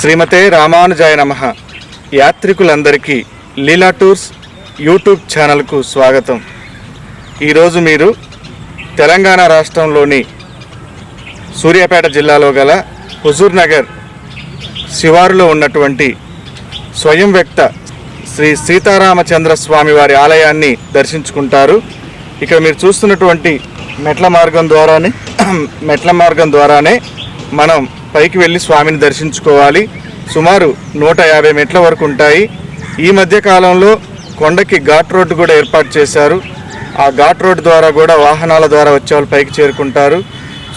శ్రీమతే రామానుజాయ నమః. యాత్రికులందరికీ లీలా టూర్స్ యూట్యూబ్ ఛానల్కు స్వాగతం. ఈరోజు మీరు తెలంగాణ రాష్ట్రంలోని సూర్యాపేట జిల్లాలో గల హుజూర్ నగర్ శివారులో ఉన్నటువంటి స్వయం వ్యక్త శ్రీ సీతారామచంద్ర స్వామి వారి ఆలయాన్ని దర్శించుకుంటారు. ఇక్కడ మీరు చూస్తున్నటువంటి మెట్ల మార్గం ద్వారానే మనం పైకి వెళ్ళి స్వామిని దర్శించుకోవాలి. సుమారు 150 మెట్ల వరకు ఉంటాయి. ఈ మధ్య కాలంలో కొండకి ఘాట్ రోడ్డు కూడా ఏర్పాటు చేశారు. ఆ ఘాట్ రోడ్డు ద్వారా కూడా వాహనాల ద్వారా వచ్చేవాళ్ళు పైకి చేరుకుంటారు.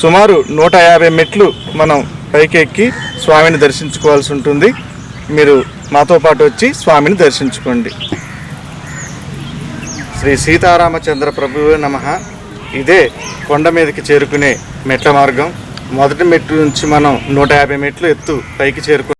సుమారు 150 మెట్లు మనం పైకి ఎక్కి స్వామిని దర్శించుకోవాల్సి ఉంటుంది. మీరు మాతో పాటు వచ్చి స్వామిని దర్శించుకోండి. శ్రీ సీతారామచంద్ర ప్రభువే నమః. ఇదే కొండ మీదకి చేరుకునే మెట్ల మార్గం. మొదటి మెట్టు నుంచి మనం 150 మెట్లు ఎత్తు పైకి చేరుకు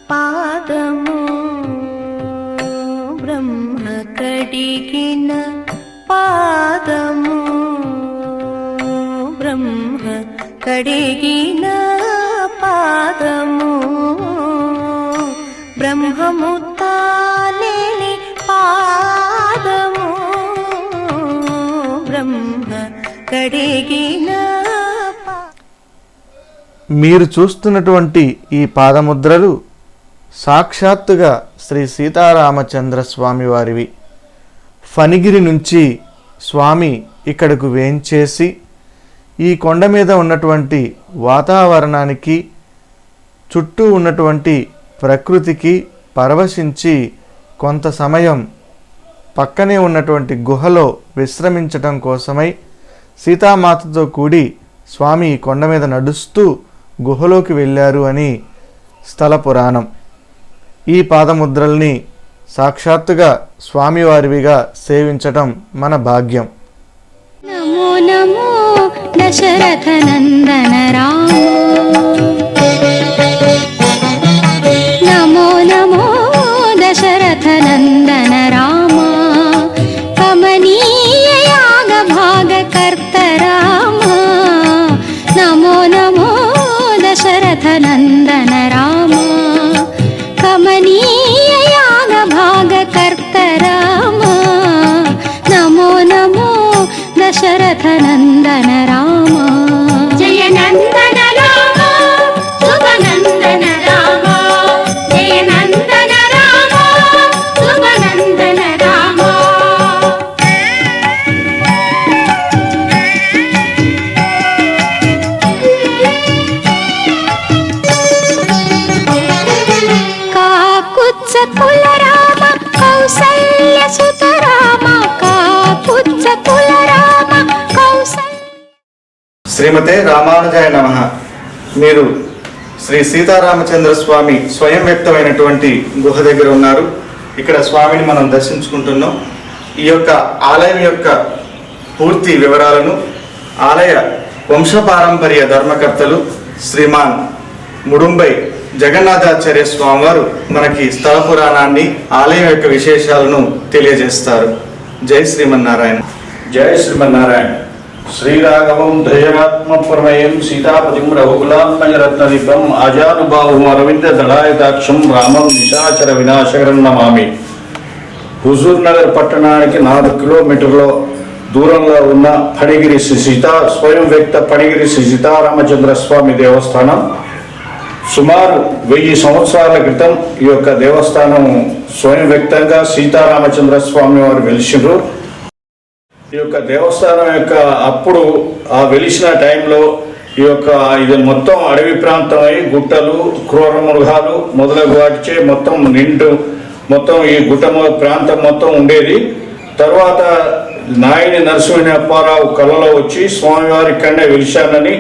పాదము బ్రహ్మ కడిగిన పాదము బ్రహ్మ కడిగిన పాదము బ్రహ్మము తానేని పాదము బ్రహ్మ కడిగిన. మీరు చూస్తున్నటువంటి ఈ పాదముద్రలు సాక్షాత్తుగా శ్రీ సీతారామచంద్ర స్వామి వారివి. ఫణిగిరి నుంచి స్వామి ఇక్కడకు వేంచేసి ఈ కొండ మీద ఉన్నటువంటి వాతావరణానికి చుట్టూ ఉన్నటువంటి ప్రకృతికి పరవశించి కొంత సమయం పక్కనే ఉన్నటువంటి గుహలో విశ్రమించటం కోసమై సీతామాతతో కూడి స్వామి ఈ కొండ మీద నడుస్తూ గుహలోకి వెళ్ళారు అని స్థల పురాణం. ఈ పాదముద్రల్ని సాక్షాత్తుగా స్వామివారివిగా సేవించటం మన భాగ్యం. నమో నమో దశరథ నందన రామ, నమో నమో దశరథ నందన రామ, కమనీయ యాగ భాగ కర్త రామ, నమో నమో దశరథ నందన రామ, కమనీయ యాగ భాగ కర్త రామ, నమో నమో దశరథ నందన రామ. జయ నందన రామ, శుభ నందన రామ, జయ నందన రామ, శుభ నందన రామ. కాకుత్స కుల రామ, కౌసల్య సుత రామ, కాకుత్స కుల రామ, కౌసల్య. శ్రీమతే రామానుజాయ నమః. మీరు శ్రీ సీతారామచంద్ర స్వామి స్వయం వ్యక్తమైనటువంటి గుహ దగ్గర ఉన్నారు. ఇక్కడ స్వామిని మనం దర్శించుకుంటున్నాం. ఈ యొక్క ఆలయం యొక్క పూర్తి వివరాలను ఆలయ వంశపారంపర్య ధర్మకర్తలు శ్రీమాన్ ముడుంబై జగన్నాథాచార్య స్వామివారు మనకి స్థల పురాణాన్ని, ఆలయం యొక్క విశేషాలను తెలియజేస్తారు. జై శ్రీమన్నారాయణ. జై శ్రీమన్నారాయణ. శ్రీరాఘవం ధైర్యాత్మ ప్రమేయం సీతాపతిం రఘుకులాంబరత్నదీపం ఆజానుబాహుం అరవింద దళాయతాక్షం రామం నిశాచర వినాశకరం నమామి. హుజూర్ నగర్ పట్టణానికి 4 కిలోమీటర్ల దూరంలో ఉన్న ఫణిగిరి శ్రీ స్వయం వ్యక్త ఫణిగిరి శ్రీ సీతారామచంద్ర స్వామి దేవస్థానం సుమారు 1000 సంవత్సరాల క్రితం ఈ యొక్క దేవస్థానం స్వయం వ్యక్తంగా సీతారామచంద్ర స్వామి వారు వెలిసిండ్రు. ఈ యొక్క దేవస్థానం యొక్క అప్పుడు ఆ వెలిసిన టైంలో ఈ యొక్క ఇది మొత్తం అడవి ప్రాంతమై గుట్టలు, క్రూర మృగాలు మొదలగు వాటిచే మొత్తం ఈ గుట్ట ప్రాంతం మొత్తం ఉండేది. తర్వాత నాయని నరసింహ అప్పారావు కళలో వచ్చి స్వామివారి ఇక్కడనే వెలిశానని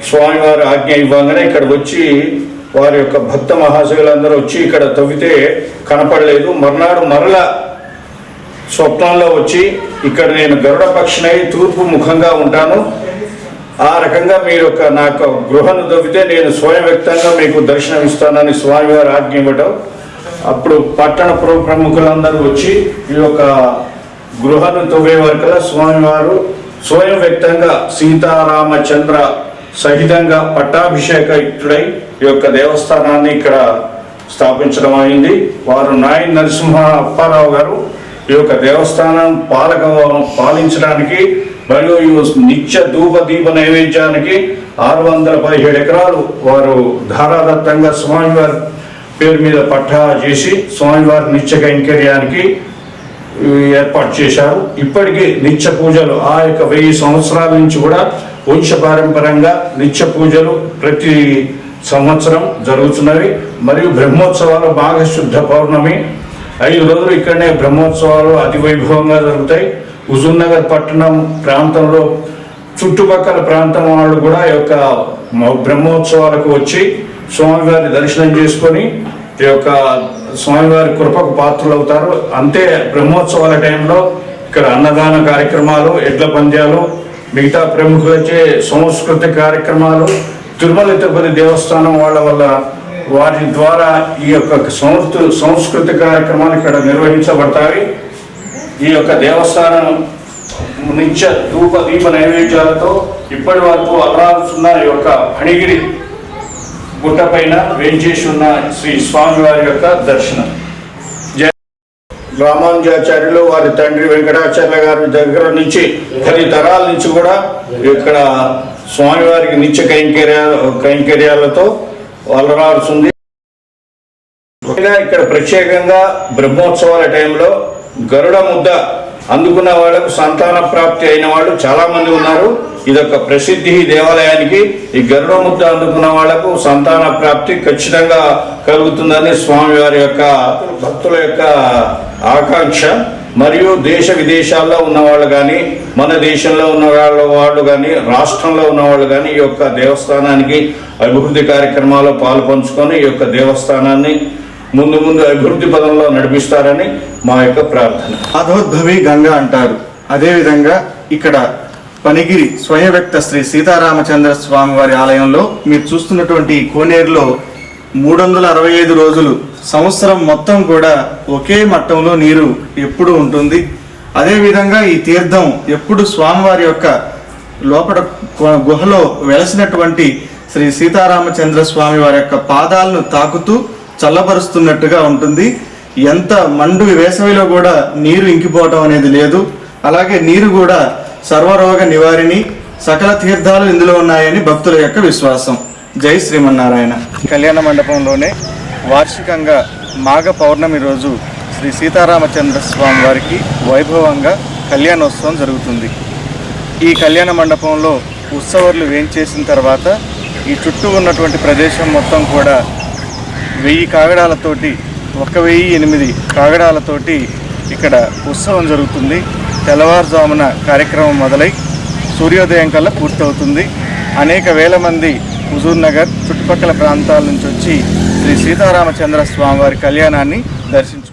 స్వామివారి ఆజ్ఞ ఇవ్వగానే ఇక్కడ వచ్చి వారి యొక్క భక్త మహాశయులందరూ వచ్చి ఇక్కడ తవ్వితే కనపడలేదు. మర్నాడు మరల స్వప్నంలో వచ్చి ఇక్కడ నేను గరుడ పక్షినై తూర్పు ముఖంగా ఉంటాను, ఆ రకంగా మీరు యొక్క నాకు గృహను తవ్వితే నేను స్వయం వ్యక్తంగా మీకు దర్శనం ఇస్తానని స్వామివారి ఆజ్ఞ ఇవ్వటం. అప్పుడు పట్టణ ప్రముఖులందరూ వచ్చి ఈ యొక్క గృహను తవ్వే వరకల్లా స్వామివారు స్వయం వ్యక్తంగా సీతారామచంద్ర సహితంగా పట్టాభిషేకయుక్తుడై ఈ యొక్క దేవస్థానాన్ని ఇక్కడ స్థాపించడం అయింది. వారు నాయని నరసింహ అప్పారావు గారు ఈ యొక్క దేవస్థానం పాలించడానికి మరియు ఈ నిత్య ధూప దీప నైవేద్యానికి 617 ఎకరాలు వారు ధారాదత్తంగా స్వామివారి పేరు మీద పట్టా చేసి స్వామివారి నిత్య కైంకర్యానికి ఏర్పాటు చేశారు. ఇప్పటికీ నిత్య పూజలు ఆ యొక్క 1000 సంవత్సరాల నుంచి కూడా వంశపారంపరంగా నిత్య పూజలు ప్రతి సంవత్సరం జరుగుతున్నవి. మరియు బ్రహ్మోత్సవాలు మాఘశుద్ధ పౌర్ణమి 5 రోజులు ఇక్కడనే బ్రహ్మోత్సవాలు అతి వైభవంగా జరుగుతాయి. హుజూర్నగర్ పట్టణం ప్రాంతంలో చుట్టుపక్కల ప్రాంతం వాళ్ళు కూడా ఈ యొక్క బ్రహ్మోత్సవాలకు వచ్చి స్వామివారి దర్శనం చేసుకొని ఈ యొక్క స్వామివారి కృపకు పాత్రలు అవుతారు. అంతే బ్రహ్మోత్సవాల టైంలో ఇక్కడ అన్నదాన కార్యక్రమాలు, ఎడ్ల పంద్యాలు, మిగతా ప్రముఖులచే సంస్కృతి కార్యక్రమాలు, తిరుమల తిరుపతి దేవస్థానం వల్ల వారి ద్వారా ఈ యొక్క సంస్కృతి కార్యక్రమాలు ఇక్కడ నిర్వహించబడతాయి. ఈ యొక్క దేవస్థానం నిత్య ధూప దీప నైవేద్యాలతో ఇప్పటి వరకు అల్లాడుతున్న ఈ యొక్క ఫణిగిరి గుట్ట పైన వేంచేసి ఉన్న శ్రీ స్వామివారి యొక్క దర్శనం. రామానుజాచార్యులు వారి తండ్రి వెంకటాచార్య గారి దగ్గర నుంచి 10 తరాల నుంచి కూడా ఇక్కడ స్వామివారికి నిత్య కైంకర్యాలతో అలరాడుతుంది. ఇక్కడ ప్రత్యేకంగా బ్రహ్మోత్సవాల టైంలో గరుడ ముద్ద అందుకున్న వాళ్ళకు సంతాన ప్రాప్తి అయిన వాళ్ళు చాలా మంది ఉన్నారు. ఇదొక ప్రసిద్ధి దేవాలయానికి. ఈ గరుడ ముద్ద అందుకున్న వాళ్లకు సంతాన ప్రాప్తి ఖచ్చితంగా కలుగుతుందని స్వామివారి యొక్క భక్తుల యొక్క ఆకాంక్ష. మరియు దేశ విదేశాల్లో ఉన్నవాళ్ళు కానీ, మన దేశంలో ఉన్న వాళ్ళు కానీ, రాష్ట్రంలో ఉన్నవాళ్ళు కానీ ఈ యొక్క దేవస్థానానికి అభివృద్ధి కార్యక్రమాల్లో పాలు పంచుకొని ఈ యొక్క దేవస్థానాన్ని ముందు అభివృద్ధి పదంలో నడిపిస్తారని మా యొక్క ప్రార్థన. ఆధోద్భవి గంగ అంటారు. అదేవిధంగా ఇక్కడ పనిగిరి స్వయం వ్యక్త శ్రీ సీతారామచంద్ర స్వామి వారి ఆలయంలో మీరు చూస్తున్నటువంటి ఈ కోనేరులో 365 రోజులు సంవత్సరం మొత్తం కూడా ఒకే మట్టంలో నీరు ఎప్పుడు ఉంటుంది. అదేవిధంగా ఈ తీర్థం ఎప్పుడు స్వామివారి యొక్క లోపల గుహలో వెలసినటువంటి శ్రీ సీతారామచంద్ర స్వామి వారి యొక్క పాదాలను తాకుతూ చల్లబరుస్తున్నట్టుగా ఉంటుంది. ఎంత మండు వేసవిలో కూడా నీరు ఇంకిపోవటం అనేది లేదు. అలాగే నీరు కూడా సర్వరోగ నివారిణి, సకల తీర్థాలు ఇందులో ఉన్నాయని భక్తుల యొక్క విశ్వాసం. జై శ్రీమన్నారాయణ. కళ్యాణ మండపంలోనే వార్షికంగా మాఘ పౌర్ణమి రోజు శ్రీ సీతారామచంద్ర స్వామి వారికి వైభవంగా కళ్యాణోత్సవం జరుగుతుంది. ఈ కళ్యాణ మండపంలో ఉత్సవాలు వేంచేసిన తర్వాత ఈ చుట్టూ ఉన్నటువంటి ప్రదేశం మొత్తం కూడా 1000 కాగడాలతోటి 1008 కాగడాలతోటి ఇక్కడ ఉత్సవం జరుగుతుంది. తెల్లవారుజామున కార్యక్రమం మొదలై సూర్యోదయం కల్లా పూర్తవుతుంది. అనేక వేల మంది హుజూర్నగర్ చుట్టుపక్కల ప్రాంతాల నుంచి వచ్చి శ్రీ సీతారామచంద్ర స్వామివారి కళ్యాణాన్ని దర్శించుకుంటారు.